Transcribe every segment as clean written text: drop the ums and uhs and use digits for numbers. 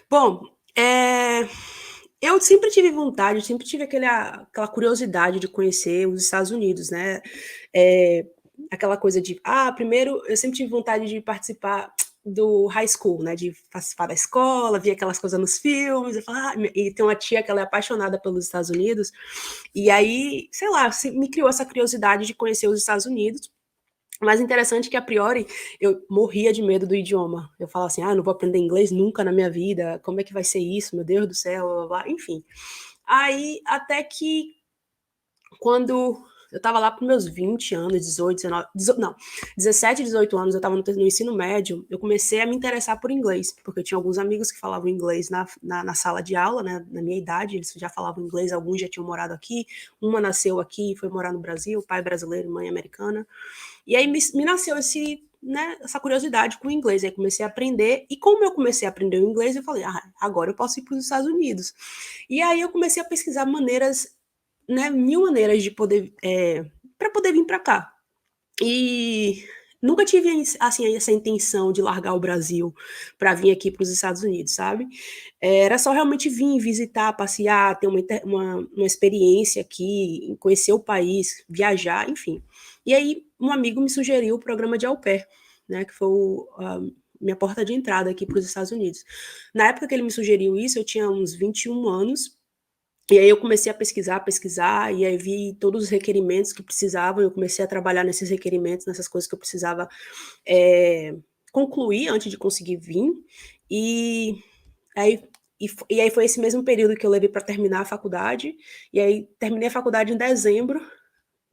Bom, eu sempre tive vontade, sempre tive aquela curiosidade de conhecer os Estados Unidos, né? É, aquela coisa de, primeiro, eu sempre tive vontade de participar do high school, né? De participar da escola, ver aquelas coisas nos filmes, e tem uma tia que ela é apaixonada pelos Estados Unidos, e aí, sei lá, me criou essa curiosidade de conhecer os Estados Unidos. Mas interessante que, a priori, eu morria de medo do idioma. Eu falava assim, não vou aprender inglês nunca na minha vida, como é que vai ser isso, meu Deus do céu, blá, blá, blá. Enfim. Aí, até que, quando eu estava lá para meus 20 anos, 18, 19, não, 17, 18 anos, eu estava no ensino médio, eu comecei a me interessar por inglês, porque eu tinha alguns amigos que falavam inglês na sala de aula, né, na minha idade, eles já falavam inglês, alguns já tinham morado aqui, uma nasceu aqui e foi morar no Brasil, pai brasileiro e mãe americana. E aí me nasceu essa curiosidade com o inglês. Aí comecei a aprender, e como eu comecei a aprender o inglês, eu falei, agora eu posso ir para os Estados Unidos. E aí eu comecei a pesquisar maneiras, né, mil maneiras de poder, para poder vir para cá. E nunca tive assim essa intenção de largar o Brasil para vir aqui para os Estados Unidos, sabe? Era só realmente vir visitar, passear, ter uma experiência aqui, conhecer o país, viajar, enfim. E aí um amigo me sugeriu o programa de au pair, né, que foi a minha porta de entrada aqui para os Estados Unidos. Na época que ele me sugeriu isso, eu tinha uns 21 anos, e aí eu comecei a pesquisar, e aí vi todos os requerimentos que precisavam, eu comecei a trabalhar nesses requerimentos, nessas coisas que eu precisava concluir antes de conseguir vir, e aí, e aí foi esse mesmo período que eu levei para terminar a faculdade, e aí terminei a faculdade em dezembro,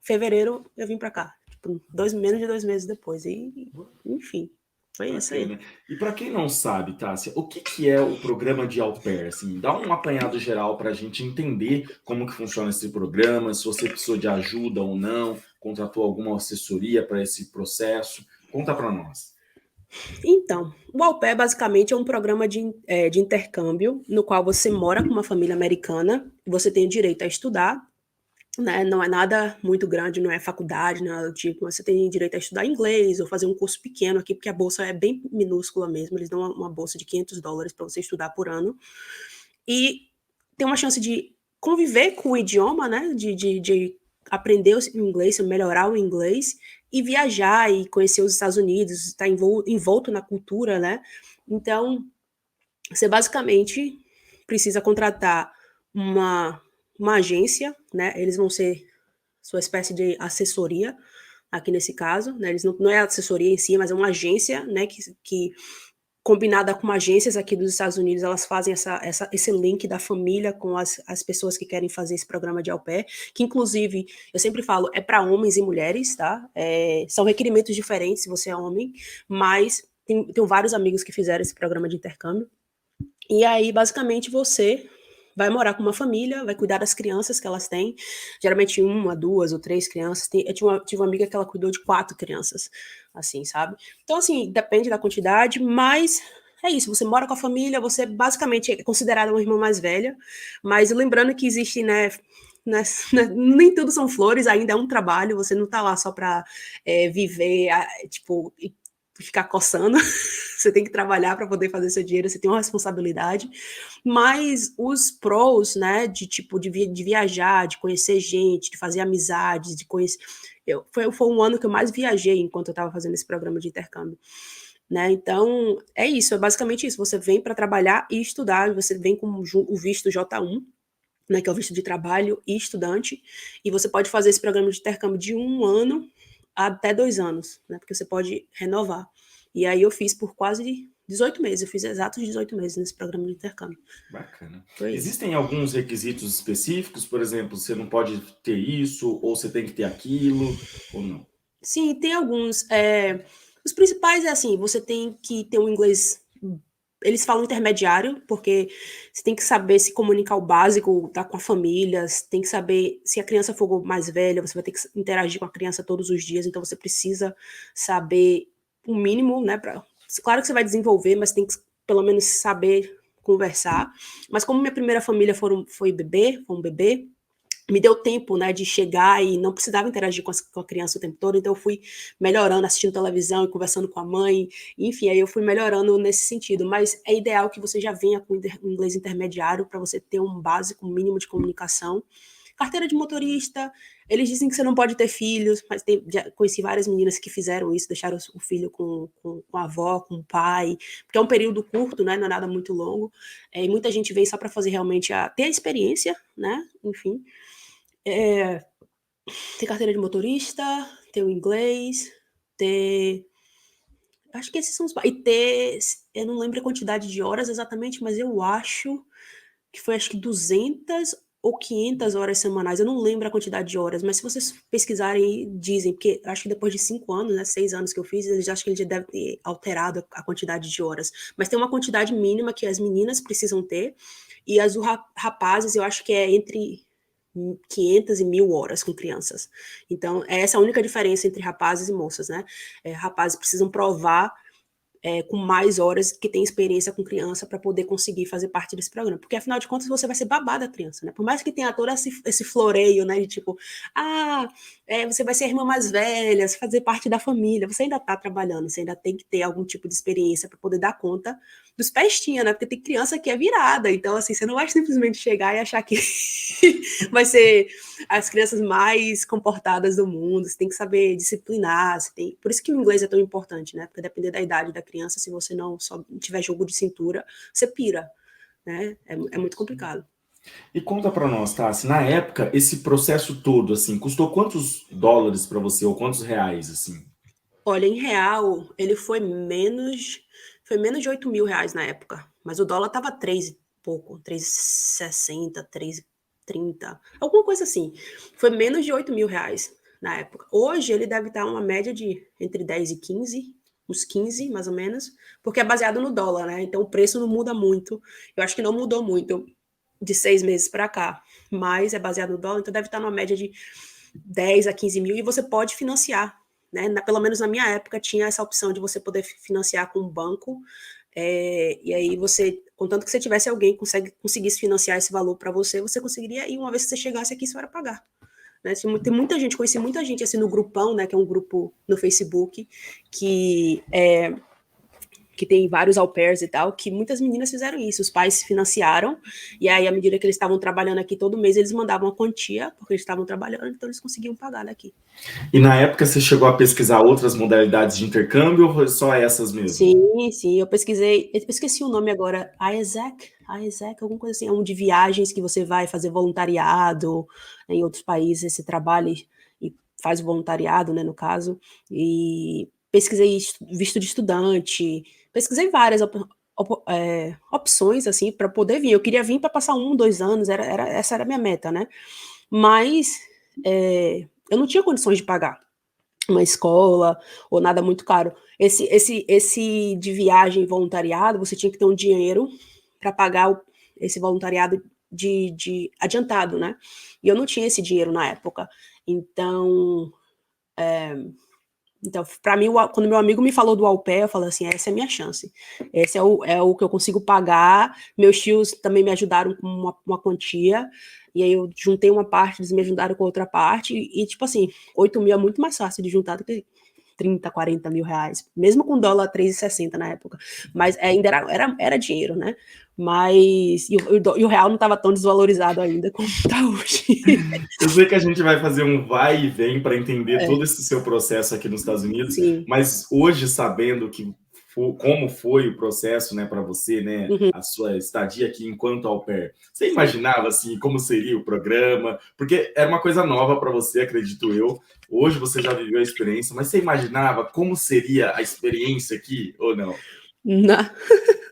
fevereiro eu vim para cá, tipo, menos de 2 meses depois, e enfim, foi isso aí. Bacana. E para quem não sabe, Tássia, o que que é o programa de au pair? Assim, dá um apanhado geral para a gente entender como que funciona esse programa, se você precisou de ajuda ou não, contratou alguma assessoria para esse processo. Conta para nós. Então, o au pair basicamente é um programa de intercâmbio no qual você mora com uma família americana, você tem o direito a estudar, né? Não é nada muito grande, não é faculdade, nada do tipo, mas você tem direito a estudar inglês ou fazer um curso pequeno aqui, porque a bolsa é bem minúscula mesmo, eles dão uma bolsa de US$ 500 para você estudar por ano, e tem uma chance de conviver com o idioma, né? De aprender o inglês, melhorar o inglês, e viajar e conhecer os Estados Unidos, estar envolto na cultura, né? Então, você basicamente precisa contratar uma, uma agência, né? Eles vão ser sua espécie de assessoria, aqui nesse caso, né? Eles não é assessoria em si, mas é uma agência, né? Que combinada com agências aqui dos Estados Unidos, elas fazem esse link da família com as pessoas que querem fazer esse programa de au pair, que inclusive, eu sempre falo, é para homens e mulheres, tá? São requerimentos diferentes se você é homem, mas tenho vários amigos que fizeram esse programa de intercâmbio. E aí, basicamente, você vai morar com uma família, vai cuidar das crianças que elas têm, geralmente uma, duas ou três crianças. Eu tive uma amiga que ela cuidou de 4 crianças, assim, sabe? Então, assim, depende da quantidade, mas é isso, você mora com a família, você basicamente é considerada uma irmã mais velha, mas lembrando que existe, né, nem tudo são flores, ainda é um trabalho, você não tá lá só para viver, tipo, ficar coçando, você tem que trabalhar para poder fazer seu dinheiro, você tem uma responsabilidade, mas os prós, né, de tipo, de viajar, de conhecer gente, de fazer amizades, de conhecer, foi um ano que eu mais viajei enquanto eu estava fazendo esse programa de intercâmbio, né, então, é isso, é basicamente isso, você vem para trabalhar e estudar, você vem com o visto J1, né, que é o visto de trabalho e estudante, e você pode fazer esse programa de intercâmbio de 1 ano até 2 anos, né, porque você pode renovar. E aí eu fiz por quase 18 meses, eu fiz exatos 18 meses nesse programa de intercâmbio. Bacana. Foi isso. Existem alguns requisitos específicos, por exemplo, você não pode ter isso, ou você tem que ter aquilo, ou não? Sim, tem alguns. Os principais é assim, você tem que ter um inglês. Eles falam intermediário, porque você tem que saber se comunicar o básico, tá com a família, você tem que saber se a criança for mais velha, você vai ter que interagir com a criança todos os dias, então você precisa saber o mínimo, né? Claro que você vai desenvolver, mas tem que pelo menos saber conversar. Mas como minha primeira família foi um bebê, me deu tempo, né, de chegar e não precisava interagir com a criança o tempo todo, então eu fui melhorando, assistindo televisão e conversando com a mãe, enfim, aí eu fui melhorando nesse sentido, mas é ideal que você já venha com inglês intermediário para você ter um básico mínimo de comunicação. Carteira de motorista, eles dizem que você não pode ter filhos, mas já conheci várias meninas que fizeram isso, deixaram o filho com a avó, com o pai, porque é um período curto, né, não é nada muito longo, e muita gente vem só para fazer realmente ter a experiência, né, enfim, ter carteira de motorista, ter o inglês, ter. Acho que esses são os. E ter. Eu não lembro a quantidade de horas exatamente, mas eu acho que foi acho que 200 ou 500 horas semanais. Eu não lembro a quantidade de horas, mas se vocês pesquisarem, dizem, porque acho que depois de 5 anos, né, 6 anos que eu fiz, eles acham que eles já devem ter alterado a quantidade de horas. Mas tem uma quantidade mínima que as meninas precisam ter, e as rapazes, eu acho que é entre 500 e 1.000 horas com crianças. Então, essa é a única diferença entre rapazes e moças, né? Rapazes precisam provar com mais horas que tem experiência com criança para poder conseguir fazer parte desse programa. Porque, afinal de contas, você vai ser babá da criança, né? Por mais que tenha todo esse floreio, né? De tipo, você vai ser a irmã mais velha, fazer parte da família. Você ainda está trabalhando, você ainda tem que ter algum tipo de experiência para poder dar conta dos pestinhos, né? Porque tem criança que é virada. Então, assim, você não vai simplesmente chegar e achar que vai ser as crianças mais comportadas do mundo. Você tem que saber disciplinar. Por isso que o inglês é tão importante, né? Porque depender da idade da criança, se você não só tiver jogo de cintura, você pira, né? É muito complicado. E conta para nós, tá? Se na época esse processo todo, assim, custou quantos dólares para você ou quantos reais, assim? Olha, em real, ele foi menos de 8 mil reais na época, mas o dólar tava 3 e pouco, 3,60, 3,30, alguma coisa assim. Foi menos de 8 mil reais na época. Hoje ele deve estar uma média de entre 10 e 15, uns 15 mais ou menos, porque é baseado no dólar, né? Então o preço não muda muito. Eu acho que não mudou muito de 6 meses para cá, mas é baseado no dólar, então deve estar numa média de 10 a 15 mil e você pode financiar, né? Pelo menos na minha época tinha essa opção de você poder financiar com um banco, e aí você, contanto que você tivesse alguém que conseguisse financiar esse valor para você, você conseguiria, e uma vez que você chegasse aqui, você era pagar. Né? Tem muita gente, conheci muita gente assim no grupão, né, que é um grupo no Facebook, que tem vários au pairs e tal, que muitas meninas fizeram isso, os pais se financiaram, e aí à medida que eles estavam trabalhando aqui todo mês, eles mandavam uma quantia, porque eles estavam trabalhando, então eles conseguiam pagar daqui. E na época você chegou a pesquisar outras modalidades de intercâmbio ou só essas mesmo? Sim, eu pesquisei, eu esqueci o nome agora, Isaac, alguma coisa assim, é um de viagens que você vai fazer voluntariado em outros países, você trabalha e faz o voluntariado, né, no caso, e pesquisei visto de estudante, pesquisei várias opções, assim, para poder vir, eu queria vir para passar 1, 2 anos, essa era a minha meta, né, mas eu não tinha condições de pagar uma escola ou nada muito caro. Esse de viagem voluntariado, você tinha que ter um dinheiro para pagar esse voluntariado de adiantado, né? E eu não tinha esse dinheiro na época. Então, para mim, quando meu amigo me falou do au pair, eu falei assim, essa é a minha chance. Esse é o que eu consigo pagar. Meus tios também me ajudaram com uma quantia, e aí eu juntei uma parte, eles me ajudaram com outra parte, e tipo assim, 8 mil é muito mais fácil de juntar do que 30, 40 mil reais, mesmo com dólar 3,60 na época, mas ainda era dinheiro, né? Mas e o real não estava tão desvalorizado ainda como está hoje. Eu sei que a gente vai fazer um vai e vem para entender todo esse seu processo aqui nos Estados Unidos, Sim. mas hoje sabendo como foi o processo, né, para você, né, Uhum. a sua estadia aqui enquanto au pair, você imaginava assim como seria o programa? Porque era uma coisa nova para você, acredito eu. Hoje você já viveu a experiência, mas você imaginava como seria a experiência aqui ou não? Não,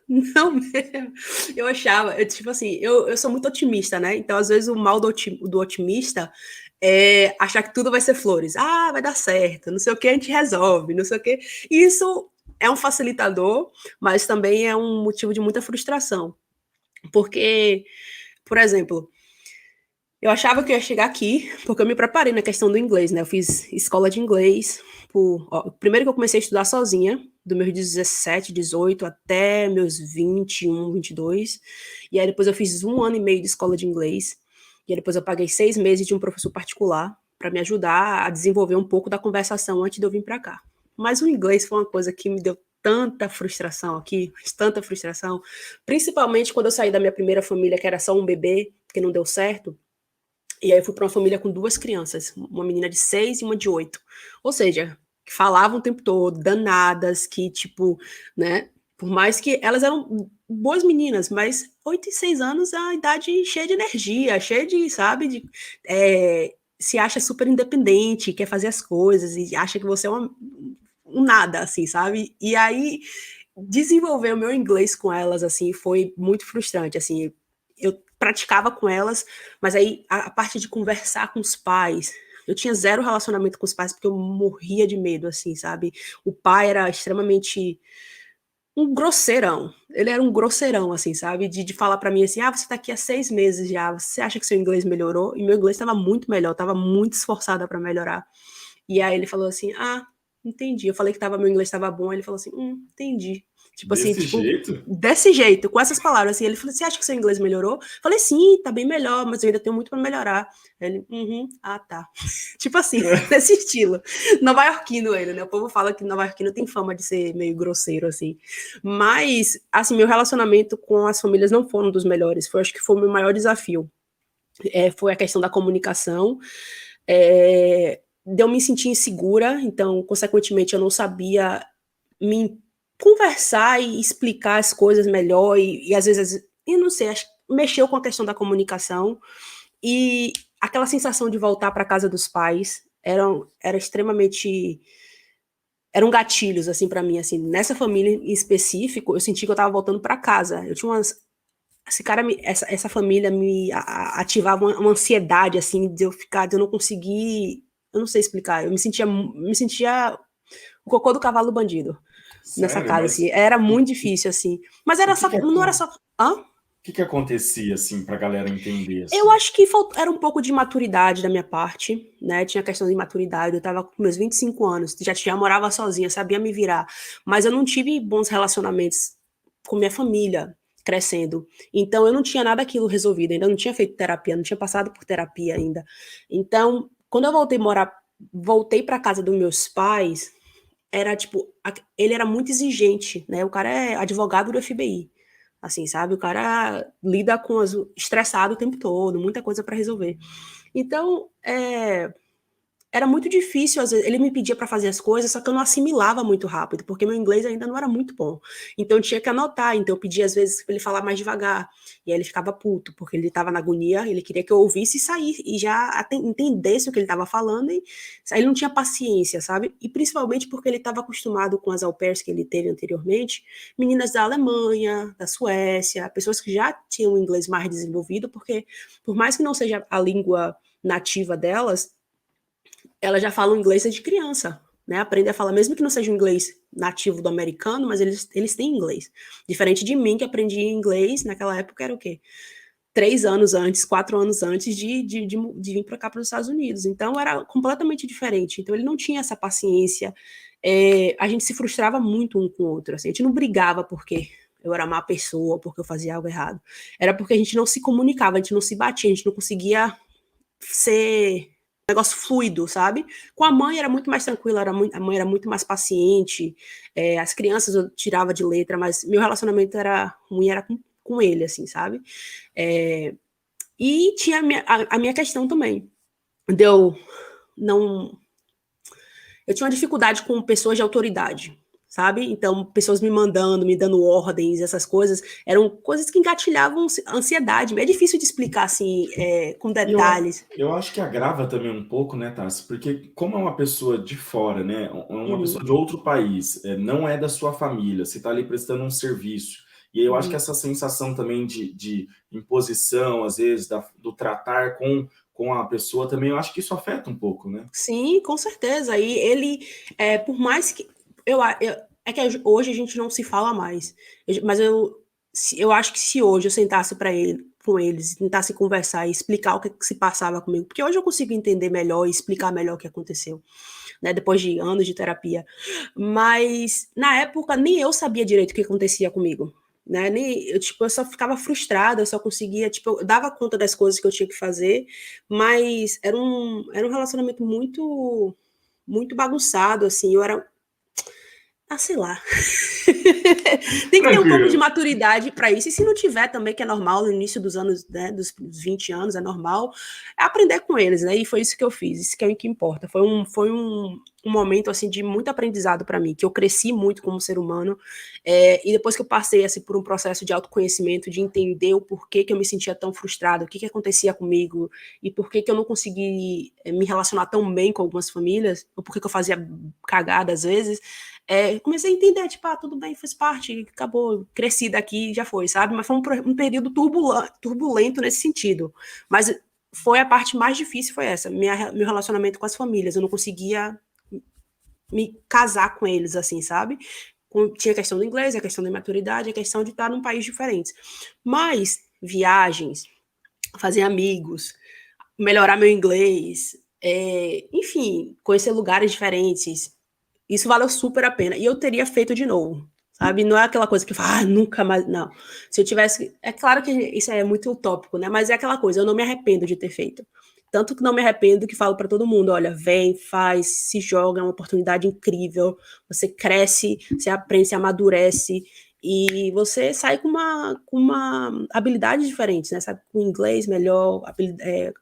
não mesmo. Eu achava, tipo assim, eu sou muito otimista, né? Então, às vezes, o mal do otimista é achar que tudo vai ser flores. Ah, vai dar certo, não sei o que, a gente resolve, não sei o que. E isso é um facilitador, mas também é um motivo de muita frustração. Porque, por exemplo, eu achava que eu ia chegar aqui, porque eu me preparei na questão do inglês, né? Eu fiz escola de inglês. Primeiro que eu comecei a estudar sozinha, dos meus 17, 18 até meus 21, 22. E aí depois eu fiz 1 ano e meio de escola de inglês. E aí depois eu paguei 6 meses de um professor particular para me ajudar a desenvolver um pouco da conversação antes de eu vir para cá. Mas o inglês foi uma coisa que me deu tanta frustração aqui, tanta frustração, principalmente quando eu saí da minha primeira família, que era só um bebê, que não deu certo, e aí eu fui para uma família com 2 crianças, uma menina de 6 e uma de 8. Ou seja, que falavam o tempo todo, danadas, que tipo, né, por mais que elas eram boas meninas, mas 8 e 6 anos é uma idade cheia de energia, cheia de, sabe, se acha super independente, quer fazer as coisas e acha que você é um nada, assim, sabe? E aí desenvolver o meu inglês com elas, assim, foi muito frustrante, assim, eu praticava com elas, mas aí a parte de conversar com os pais, eu tinha zero relacionamento com os pais porque eu morria de medo, assim, sabe? O pai era extremamente um grosseirão. Ele era um grosseirão, assim, sabe? De falar pra mim assim: ah, você tá aqui há 6 meses já, você acha que seu inglês melhorou? E meu inglês estava muito melhor, estava muito esforçada para melhorar. E aí ele falou assim: ah, entendi. Eu falei que meu inglês estava bom, aí ele falou assim: entendi. Tipo assim, Desse tipo, jeito? desse jeito, com essas palavras, assim, ele falou: você acha que seu inglês melhorou? Eu falei: sim, tá bem melhor, mas eu ainda tenho muito para melhorar. Ele: ah, tá. Tipo assim, desse estilo. Nova-iorquino ele, né? O povo fala que nova-iorquino tem fama de ser meio grosseiro, assim. Mas, assim, meu relacionamento com as famílias não foi um dos melhores. Acho que foi o meu maior desafio. Foi a questão da comunicação. De eu me sentir insegura, então, consequentemente, eu não sabia me conversar e explicar as coisas melhor, e às vezes, eu não sei, acho que mexeu com a questão da comunicação, e aquela sensação de voltar para casa dos pais era extremamente, eram gatilhos, assim, para mim, assim, nessa família em específico, eu senti que eu estava voltando para casa, eu tinha esse cara, essa família me ativava uma ansiedade, assim, de eu não conseguir, eu não sei explicar, eu me sentia o cocô do cavalo bandido nessa Sério, casa, assim, mas era muito difícil, assim, mas o era que só, que, não era só, hã? que acontecia, assim, pra galera entender, Eu assim? acho que era um pouco de maturidade da minha parte, né, tinha questão de maturidade, eu tava com meus 25 anos, já morava sozinha, sabia me virar, mas eu não tive bons relacionamentos com minha família crescendo, então eu não tinha nada aquilo resolvido, ainda não tinha feito terapia, não tinha passado por terapia ainda, então, quando eu voltei para casa dos meus pais, era tipo, ele era muito exigente, né, o cara é advogado do FBI, assim, sabe, o cara lida com estressado o tempo todo, muita coisa para resolver. Então, era muito difícil, às vezes, ele me pedia para fazer as coisas, só que eu não assimilava muito rápido, porque meu inglês ainda não era muito bom. Então eu tinha que anotar, então eu pedia às vezes para ele falar mais devagar, e aí ele ficava puto, porque ele estava na agonia, ele queria que eu ouvisse e saísse, e já entendesse o que ele estava falando, e aí ele não tinha paciência, sabe? E principalmente porque ele estava acostumado com as au pairs que ele teve anteriormente, meninas da Alemanha, da Suécia, pessoas que já tinham o inglês mais desenvolvido, porque por mais que não seja a língua nativa delas, ela já fala inglês desde criança, né? Aprende a falar, mesmo que não seja um inglês nativo do americano, mas eles têm inglês. Diferente de mim, que aprendi inglês naquela época, era o quê? 3 anos antes, 4 anos antes de vir para cá, para os Estados Unidos. Então, era completamente diferente. Então, ele não tinha essa paciência. A gente se frustrava muito um com o outro. Assim. A gente não brigava porque eu era má pessoa, porque eu fazia algo errado. Era porque a gente não se comunicava, a gente não se batia, a gente não conseguia ser um negócio fluido, sabe? Com a mãe era muito mais tranquilo, a mãe era muito mais paciente, as crianças eu tirava de letra, mas meu relacionamento era ruim, era com ele, assim, sabe? E tinha a minha questão também, deu não eu tinha uma dificuldade com pessoas de autoridade, sabe? Então, pessoas me dando ordens, essas coisas, eram coisas que engatilhavam ansiedade. É difícil de explicar, assim, com E eu, detalhes. eu acho que agrava também um pouco, né, Tassi? Porque como é uma pessoa de fora, né, uma pessoa Uhum, de outro país, não é da sua família, você está ali prestando um serviço. E aí eu acho que uhum. essa sensação também de imposição, às vezes, do tratar com a pessoa também, eu acho que isso afeta um pouco, né? Sim, com certeza. E ele, por mais que é que hoje a gente não se fala mais. Mas eu acho que se hoje eu sentasse com eles, tentasse conversar e explicar o que se passava comigo, porque hoje eu consigo entender melhor e explicar melhor o que aconteceu, né? Depois de anos de terapia. Mas na época nem eu sabia direito o que acontecia comigo. né? Eu só ficava frustrada, eu só conseguia, tipo, eu dava conta das coisas que eu tinha que fazer, mas era um relacionamento muito bagunçado, assim, eu era, sei lá. Tem que ter um pouco de Tranquilo. maturidade para isso, e se não tiver também, que é normal, no início dos anos, né, dos 20 anos, é normal, é aprender com eles, né, e foi isso que eu fiz, isso que é o que importa, foi um momento, assim, de muito aprendizado para mim, que eu cresci muito como ser humano, e depois que eu passei, assim, por um processo de autoconhecimento, de entender o porquê que eu me sentia tão frustrada, o que acontecia comigo, e por que eu não consegui me relacionar tão bem com algumas famílias, ou por que eu fazia cagada às vezes, comecei a entender, tipo, tudo bem, faz parte, acabou, cresci daqui, já foi, sabe? Mas foi um período turbulento nesse sentido. Mas foi a parte mais difícil, foi essa, meu relacionamento com as famílias. Eu não conseguia me casar com eles, assim, sabe? Tinha a questão do inglês, a questão da imaturidade, a questão de estar num país diferente. Mas viagens, fazer amigos, melhorar meu inglês, enfim, conhecer lugares diferentes, isso valeu super a pena. E eu teria feito de novo, sabe? Não é aquela coisa que fala, nunca mais. Não. Se eu tivesse. É claro que isso é muito utópico, né? Mas é aquela coisa, eu não me arrependo de ter feito. Tanto que não me arrependo que falo para todo mundo: olha, vem, faz, se joga, é uma oportunidade incrível. Você cresce, você aprende, se amadurece. E você sai com uma habilidade diferente, né? Sabe, com inglês melhor,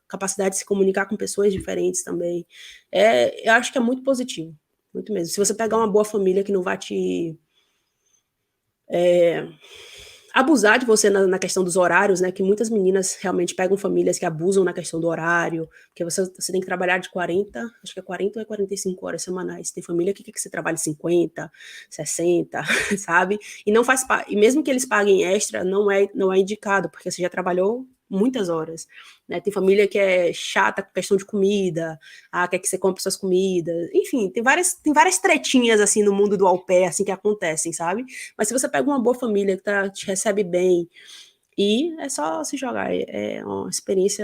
capacidade de se comunicar com pessoas diferentes também. Eu acho que é muito positivo. Muito mesmo. Se você pegar uma boa família que não vai te abusar de você na questão dos horários, né? Que muitas meninas realmente pegam famílias que abusam na questão do horário, porque você tem que trabalhar de 40, acho que é 40 ou 45 horas semanais. Tem família que quer que você trabalhe 50, 60, sabe? E não faz parte. E mesmo que eles paguem extra, não é indicado, porque você já trabalhou muitas horas, né? Tem família que é chata com questão de comida, quer que você compre suas comidas, enfim, tem várias tretinhas assim no mundo do au pair, assim, que acontecem, sabe? Mas se você pega uma boa família que te recebe bem, e é só se jogar, é uma experiência